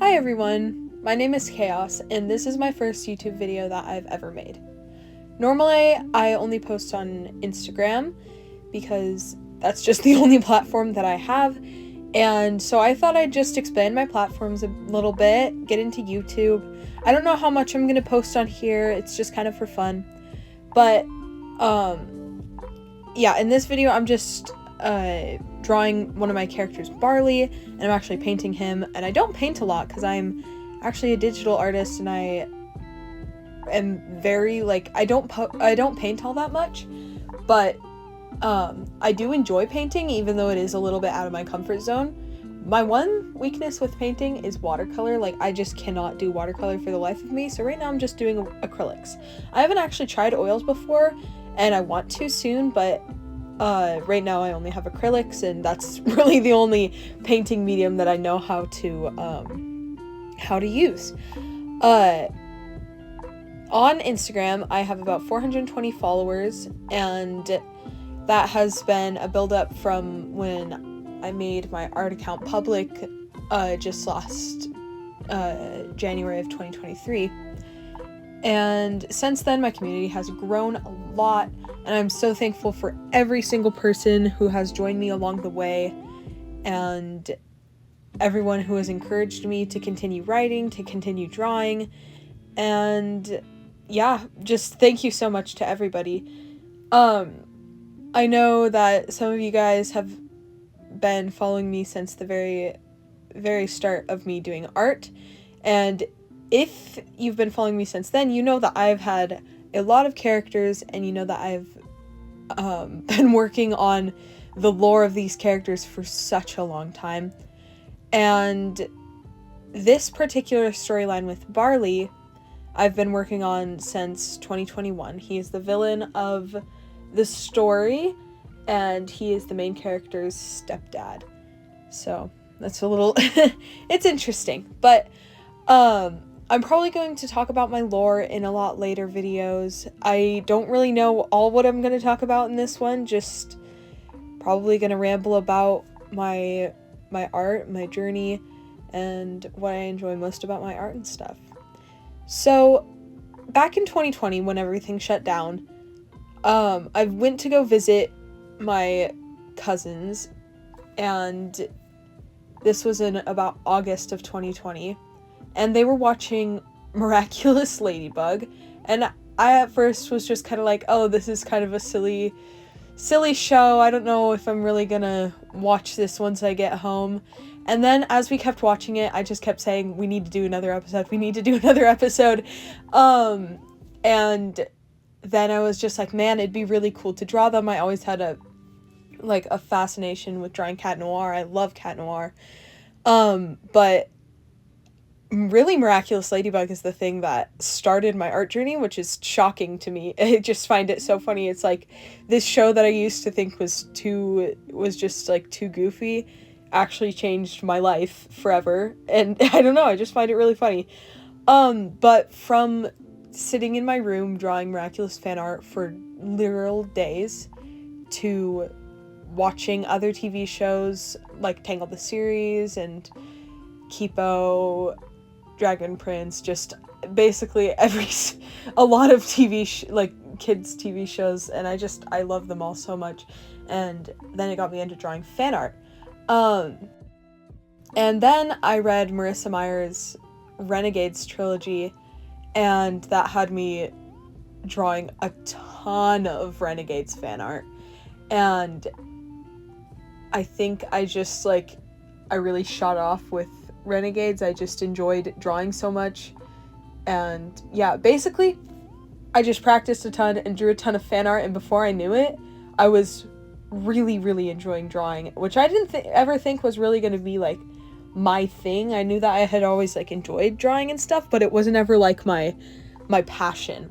Hi everyone, my name is Chaos, and this is my first YouTube video that I've ever made. Normally, I only post on Instagram because that's just the only platform that I have, and so I thought I'd just expand my platforms a little bit, get into YouTube. I don't know how much I'm gonna post on here, it's just kind of for fun, but yeah, in this video I'm just drawing one of my characters, Barley, and I'm actually painting him, and I don't paint a lot because I'm actually a digital artist and I am very, I don't paint all that much, but I do enjoy painting even though it is a little bit out of my comfort zone. My one weakness with painting is watercolor. I just cannot do watercolor for the life of me, so right now I'm just doing acrylics. I haven't actually tried oils before and I want to soon, but right now I only have acrylics, and that's really the only painting medium that I know how to use. On Instagram, I have about 420 followers, and that has been a build-up from when I made my art account public just last January of 2023. And since then, my community has grown a lot, and I'm so thankful for every single person who has joined me along the way, and everyone who has encouraged me to continue writing, to continue drawing, and yeah, just thank you so much to everybody. I know that some of you guys have been following me since the very, very start of me doing art, and if you've been following me since then, you know that I've had a lot of characters, and you know that I've been working on the lore of these characters for such a long time. And this particular storyline with Barley, I've been working on since 2021. He is the villain of the story, and he is the main character's stepdad. So that's a little, it's interesting, but I'm probably going to talk about my lore in a lot later videos. I don't really know all what I'm going to talk about in this one, just probably going to ramble about my art, my journey, and what I enjoy most about my art and stuff. So, back in 2020, when everything shut down, I went to go visit my cousins, and this was in about August of 2020. And they were watching Miraculous Ladybug, and I at first was just kind of like, oh, this is kind of a silly show. I don't know if I'm really gonna watch this once I get home. And then as we kept watching it, I just kept saying, we need to do another episode, we need to do another episode. And then I was just like, man, it'd be really cool to draw them. I always had a fascination with drawing cat noir. I love cat noir. But really, Miraculous Ladybug is the thing that started my art journey, which is shocking to me. I just find it so funny. It's like this show that I used to think was just too goofy actually changed my life forever. And I don't know, I just find it really funny. But from sitting in my room drawing Miraculous fan art for literal days to watching other TV shows like Tangle the series and Kipo, Dragon Prince, just basically a lot of kids TV shows, and I love them all so much. And then it got me into drawing fan art. And then I read Marissa Meyer's Renegades trilogy, and that had me drawing a ton of Renegades fan art. And I think I really shot off with Renegades. I just enjoyed drawing so much, and yeah, basically I just practiced a ton and drew a ton of fan art, and before I knew it, I was really, really enjoying drawing, which I didn't ever think was really going to be my thing. I knew that I had always enjoyed drawing and stuff, but it wasn't ever my passion.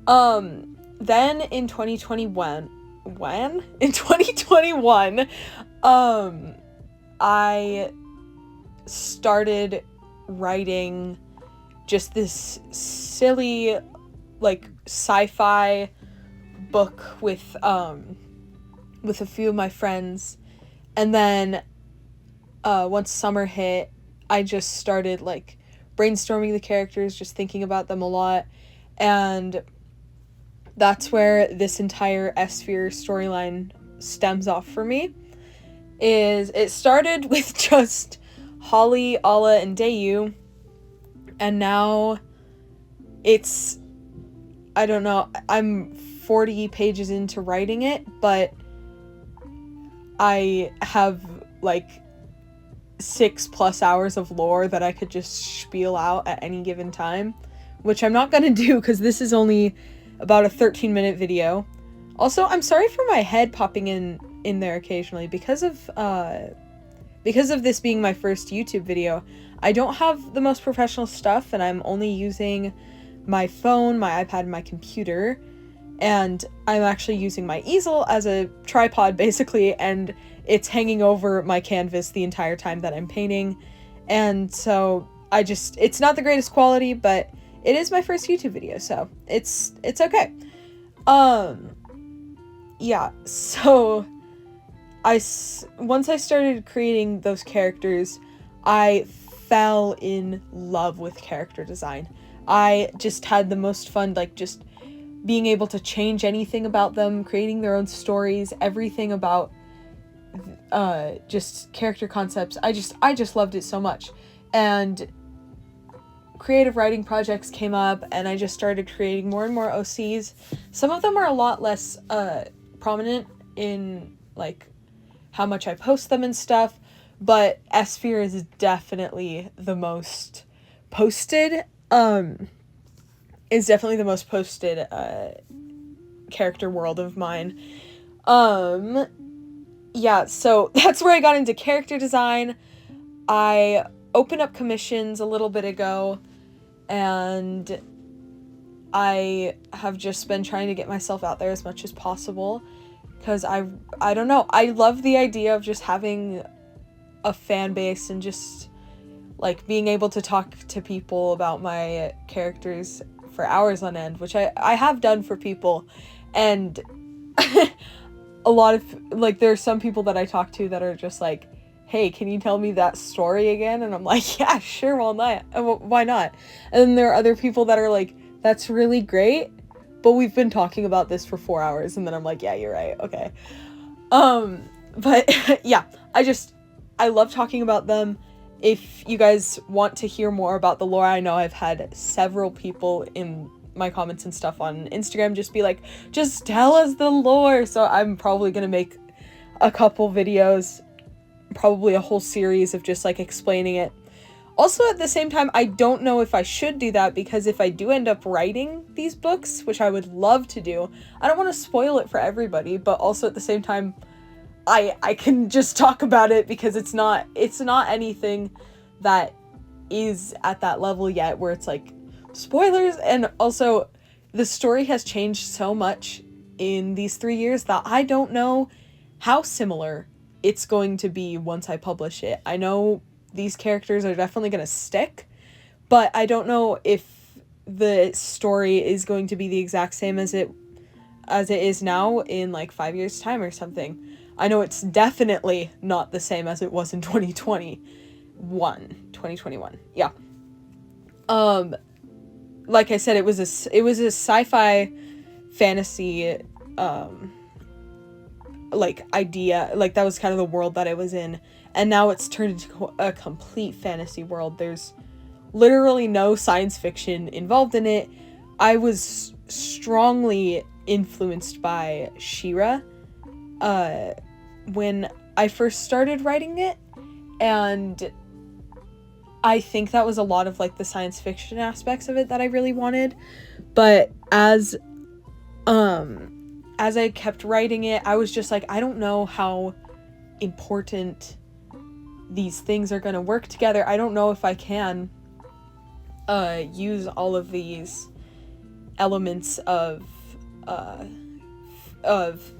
Then in 2021, I started writing just this silly sci-fi book with a few of my friends, and then once summer hit, I just started like brainstorming the characters, just thinking about them a lot, and that's where this entire S-Sphere storyline stems off for me. Is it started with just Holly, Ala, and Dayu, and now it's, I don't know, I'm 40 pages into writing it, but I have like 6+ hours of lore that I could just spiel out at any given time, which I'm not gonna do because this is only about a 13-minute video. Also, I'm sorry for my head popping in there occasionally because of this being my first YouTube video. I don't have the most professional stuff, and I'm only using my phone, my iPad, and my computer, and I'm actually using my easel as a tripod basically, and it's hanging over my canvas the entire time that I'm painting, and so it's not the greatest quality, but it is my first YouTube video, so it's okay. Yeah, so once I started creating those characters, I fell in love with character design. I just had the most fun, like, just being able to change anything about them, creating their own stories, everything about just character concepts. I just loved it so much. And creative writing projects came up, and I just started creating more and more OCs. Some of them are a lot less prominent in like how much I post them and stuff, but S-Sphere is definitely the most posted character world of mine. Yeah, so that's where I got into character design. I opened up commissions a little bit ago, and I have just been trying to get myself out there as much as possible, because I don't know, I love the idea of just having a fan base and just like being able to talk to people about my characters for hours on end, which I have done for people, and a lot of, like, there are some people that I talk to that are just like, hey, can you tell me that story again? And I'm like, yeah, sure, why not? And then there are other people that are like, that's really great, but we've been talking about this for 4 hours. And then I'm like, yeah, you're right, okay. But yeah, I love talking about them. If you guys want to hear more about the lore, I know I've had several people in my comments and stuff on Instagram just be like, just tell us the lore. So I'm probably gonna make a couple videos, probably a whole series of just like explaining it. Also, at the same time, I don't know if I should do that, because if I do end up writing these books, which I would love to do, I don't want to spoil it for everybody, but also at the same time, I can just talk about it because it's not anything that is at that level yet where it's like spoilers. And also, the story has changed so much in these 3 years that I don't know how similar it's going to be once I publish it. I know these characters are definitely going to stick, but I don't know if the story is going to be the exact same as it is now in like 5 years' time or something. I know it's definitely not the same as it was in 2021. Yeah. Like I said, it was a sci-fi fantasy like idea, like that was kind of the world that I was in, and now it's turned into a complete fantasy world. There's literally no science fiction involved in it. I was strongly influenced by She-Ra when I first started writing it, and I think that was a lot of like the science fiction aspects of it that I really wanted. But as I kept writing it, I was just like, I don't know how important these things are going to work together. I don't know if I can use all of these elements of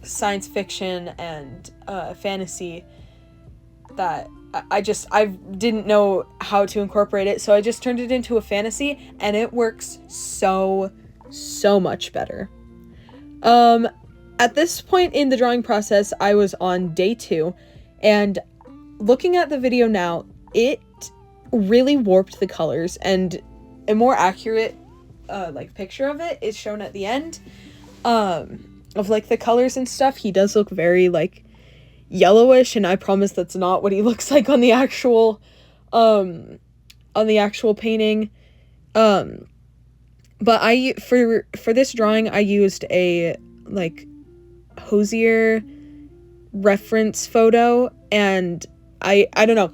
science fiction and fantasy that I didn't know how to incorporate it, so I just turned it into a fantasy, and it works so much better. At this point in the drawing process, I was on day 2, and looking at the video now, it really warped the colors, and a more accurate like picture of it is shown at the end of like the colors and stuff. He does look very like yellowish, and I promise that's not what he looks like on the actual painting. But I for this drawing I used a like Hosier reference photo, and I don't know,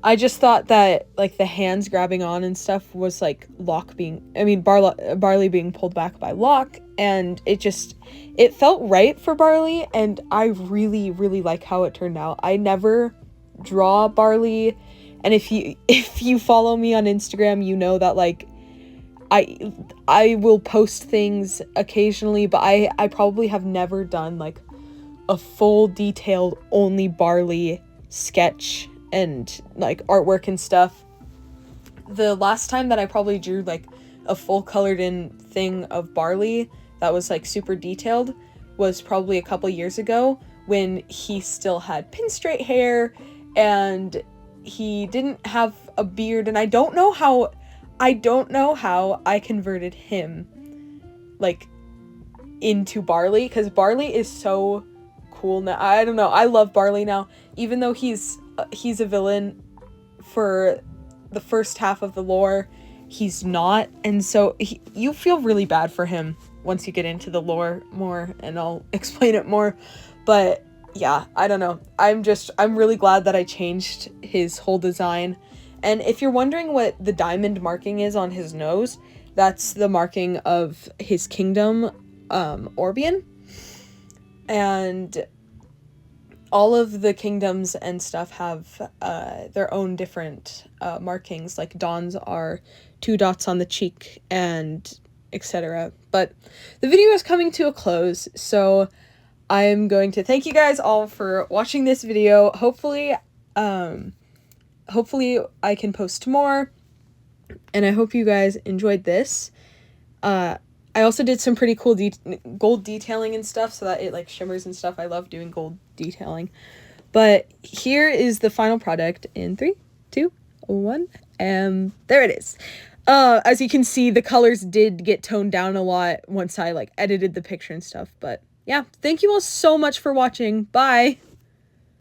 I just thought that like the hands grabbing on and stuff was like Barley being pulled back by Locke, and it felt right for Barley, and I really like how it turned out. I never draw Barley, and if you follow me on Instagram, you know that like I will post things occasionally, but I probably have never done like a full detailed only Barley sketch and like artwork and stuff. The last time that I probably drew like a full colored in thing of Barley that was like super detailed was probably a couple years ago, when he still had pin straight hair and he didn't have a beard, and I don't know how I converted him like into Barley, because Barley is so cool now. I don't know, I love Barley now, even though he's a villain for the first half of the lore. He's not, and so you feel really bad for him once you get into the lore more, and I'll explain it more. But yeah, I don't know, I'm really glad that I changed his whole design. And if you're wondering what the diamond marking is on his nose, that's the marking of his kingdom, Orbian. And all of the kingdoms and stuff have their own different markings. Like Dawn's are 2 dots on the cheek and etc. But the video is coming to a close, so I'm going to thank you guys all for watching this video. Hopefully I can post more, and I hope you guys enjoyed this. I also did some pretty cool gold detailing and stuff, so that it like shimmers and stuff. I love doing gold detailing. But here is the final product in 3, 2, 1, and there it is. As you can see, the colors did get toned down a lot once I like edited the picture and stuff. But yeah, thank you all so much for watching. Bye!